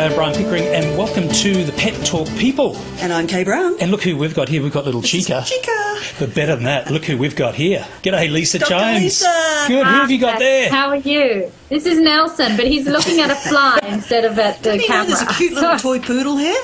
I'm Brian Pickering, and welcome to the Pet Talk People. And I'm Kay Brown. And look who we've got here. We've got little Chica. Chica. But better than that, look who we've got here. G'day, Lisa Dr. Chimes. Lisa. Good. Who have you got there? How are you? This is Nelson, but he's looking at a fly instead of at the camera. There's a cute little toy poodle here.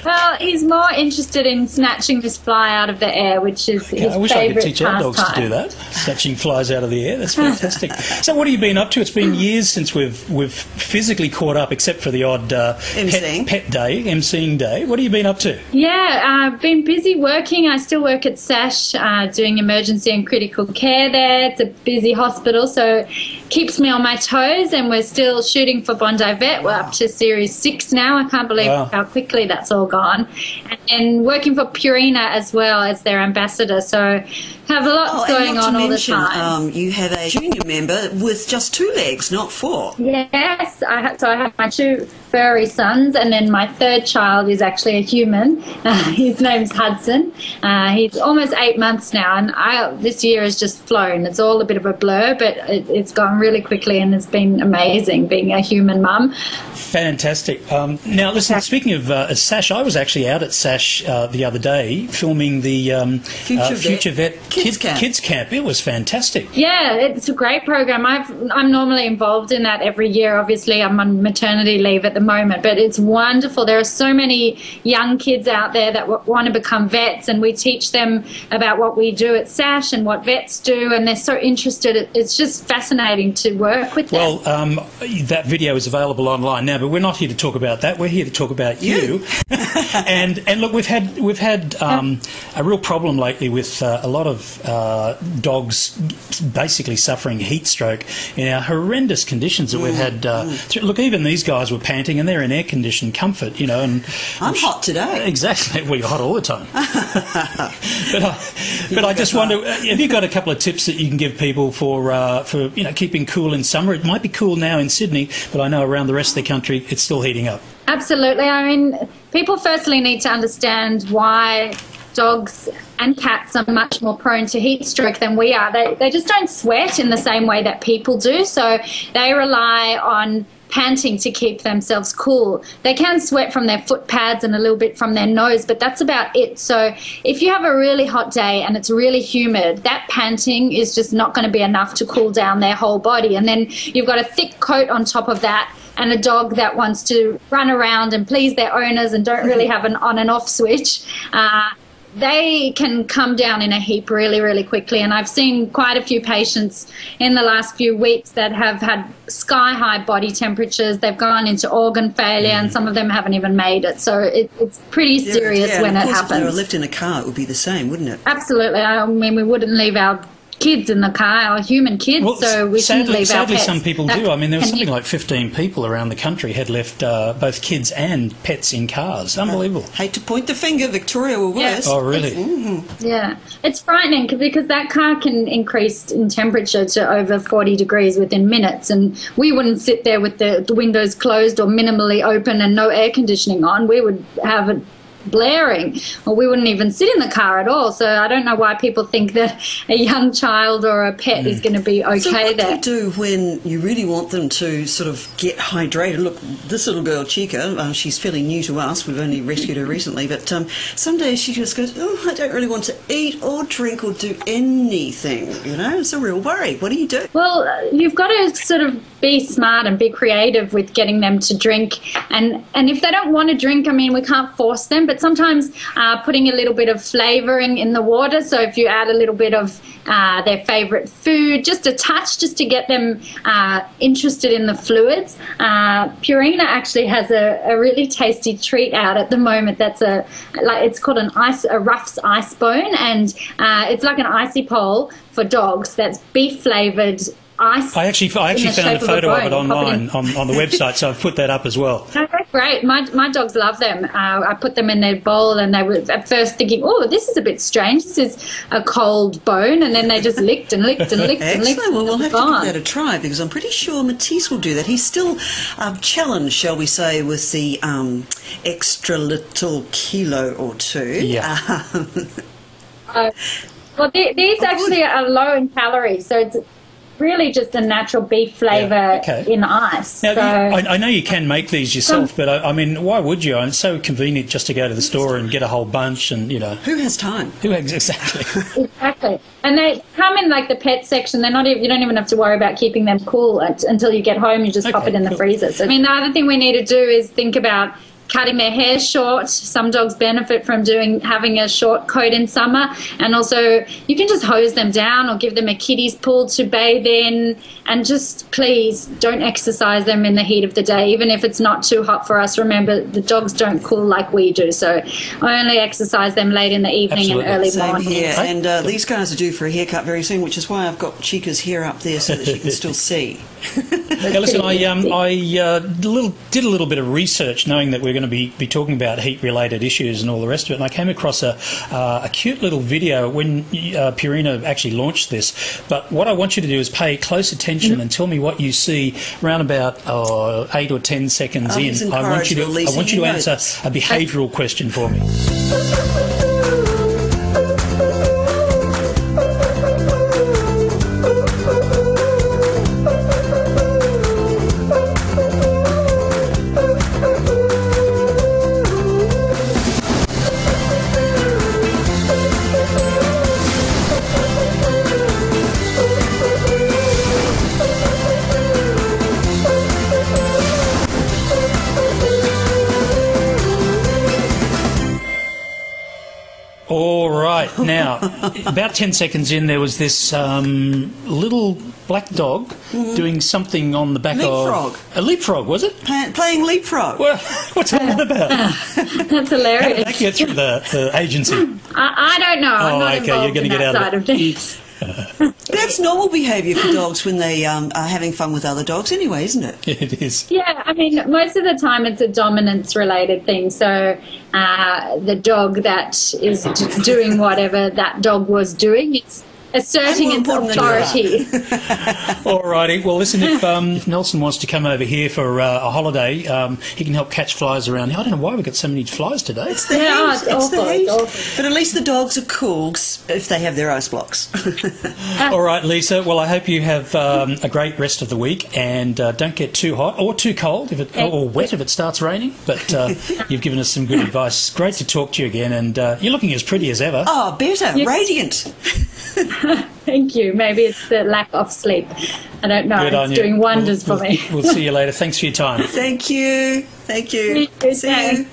Well, he's more interested in snatching this fly out of the air, which is his I wish I could favourite teach our dogs to pastime. do that, snatching flies out of the air. That's fantastic. So what have you been up to? It's been years since we've physically caught up, except for the odd pet day, emceeing day. What have you been up to? Yeah, I've been busy working. I still work at SASH, doing emergency and critical care there. It's a busy hospital, so keeps me on my toes, and we're still shooting for Bondi Vet. We're up to Series 6 now. I can't believe how quickly that's all gone. And working for Purina as well as their ambassador, so have lots going on all the time. You have a junior member with just 2 legs, not 4. Yes, so I have my 2 furry sons, and then my 3rd child is actually a human. His name's Hudson. He's almost 8 months now, and this year has just flown. It's all a bit of a blur, but it's gone really quickly, and it's been amazing being a human mum. Fantastic. Now, listen, speaking of SASH, I was actually out at SASH the other day filming the Future Vet Kids Camp. It was fantastic. Yeah, it's a great program. I'm normally involved in that every year. Obviously, I'm on maternity leave at the moment, but it's wonderful. There are so many young kids out there that want to become vets, and we teach them about what we do at SASH and what vets do, and they're so interested. It's just fascinating to work with them. Well, that video is available online now, but we're not here to talk about that. We're here to talk about you. and look, we've had a real problem lately with a lot of dogs basically suffering heat stroke in our horrendous conditions that we've had. Look, even these guys were panting, and they're in air-conditioned comfort, you know. And I'm hot today. Exactly. Well, you're hot all the time. but I just wonder, have you got a couple of tips that you can give people for keeping cool in summer? It might be cool now in Sydney, but I know around the rest of the country it's still heating up. Absolutely. I mean, people firstly need to understand why dogs and cats are much more prone to heat stroke than we are. They just don't sweat in the same way that people do, so they rely on panting to keep themselves cool. They can sweat from their foot pads and a little bit from their nose, but that's about it. So if you have a really hot day and it's really humid, that panting is just not going to be enough to cool down their whole body. And then you've got a thick coat on top of that, and a dog that wants to run around and please their owners and don't really have an on and off switch. They can come down in a heap really, really quickly. And I've seen quite a few patients in the last few weeks that have had sky-high body temperatures. They've gone into organ failure, and some of them haven't even made it. So it's pretty serious when it happens. If they were left in a car, it would be the same, wouldn't it? Absolutely. I mean, we wouldn't leave our kids in the car, our human kids, so we shouldn't leave our pets. Sadly, some people do. I mean, there was something like 15 people around the country had left both kids and pets in cars. Unbelievable. Hate to point the finger, Victoria were worse. Oh, really? Yeah. It's frightening because that car can increase in temperature to over 40 degrees within minutes, and we wouldn't sit there with the windows closed or minimally open and no air conditioning on. We would have it blaring, or we wouldn't even sit in the car at all. So I don't know why people think that a young child or a pet is going to be okay so what there. do you do when you really want them to sort of get hydrated? Look, this little girl, Chica, she's fairly new to us. We've only rescued her recently, but some days she just goes, I don't really want to eat or drink or do anything, you know. It's a real worry. What do you do? Well, you've got to sort of be smart and be creative with getting them to drink, and if they don't want to drink, I mean, we can't force them, but sometimes putting a little bit of flavouring in the water, so if you add a little bit of their favourite food, just a touch, just to get them interested in the fluids. Purina actually has a really tasty treat out at the moment that's it's called a Ruff's Ice Bone, and it's like an icy pole for dogs that's beef flavoured ice. I actually found a photo of it online on the website, so I've put that up as well. Great. My dogs love them. I put them in their bowl, and they were at first thinking, oh, this is a bit strange. This is a cold bone. And then they just licked and licked and licked and licked. Excellent. Well, we'll have to give that a try, because I'm pretty sure Matisse will do that. He's still challenged, shall we say, with the extra little kilo or 2. Yeah. Well, these actually are low in calories, so really just a natural beef flavour in ice. Now, so, I know you can make these yourself, but I mean, why would you? And it's so convenient just to go to the store and get a whole bunch, and who has time? Exactly. Exactly. And they come in like the pet section. They're not even, you don't even have to worry about keeping them cool until you get home. You just pop it in the freezer. So, I mean, the other thing we need to do is think about cutting their hair short. Some dogs benefit from having a short coat in summer, and also you can just hose them down or give them a kiddie's pool to bathe in, and just please don't exercise them in the heat of the day, even if it's not too hot for us. Remember, the dogs don't cool like we do, so I only exercise them late in the evening and early morning. Yeah, and these guys are due for a haircut very soon, which is why I've got Chica's hair up there so that she can still see. Now, listen, I did a little bit of research, knowing that we're going to be talking about heat-related issues and all the rest of it, and I came across a cute little video when Purina actually launched this. But what I want you to do is pay close attention and tell me what you see around about 8 or 10 seconds in. I want you to answer a behavioural question for me. All right. Now, about 10 seconds in, there was this little black dog doing something on the back of... A leapfrog, was it? Playing leapfrog. Well, what's all that about? That's hilarious. How did that get through the agency? I don't know. I'm not involved in that side of things. That's normal behaviour for dogs when they are having fun with other dogs anyway, isn't it? It is. Yeah, I mean, most of the time it's a dominance-related thing. So the dog that is doing whatever that dog was doing, it's asserting its authority. All righty. Well, listen, if Nelson wants to come over here for a holiday, he can help catch flies around here. I don't know why we've got so many flies today. It's the heat. It's the heat. But at least the dogs are cool if they have their ice blocks. All right, Lisa. Well, I hope you have a great rest of the week, and don't get too hot or too cold or wet if it starts raining. But you've given us some good advice. Great to talk to you again, and you're looking as pretty as ever. Oh, better. Radiant. Thank you. Maybe it's the lack of sleep. I don't know. It's doing wonders for me. We'll see you later. Thanks for your time. Thank you. Thank you. See you.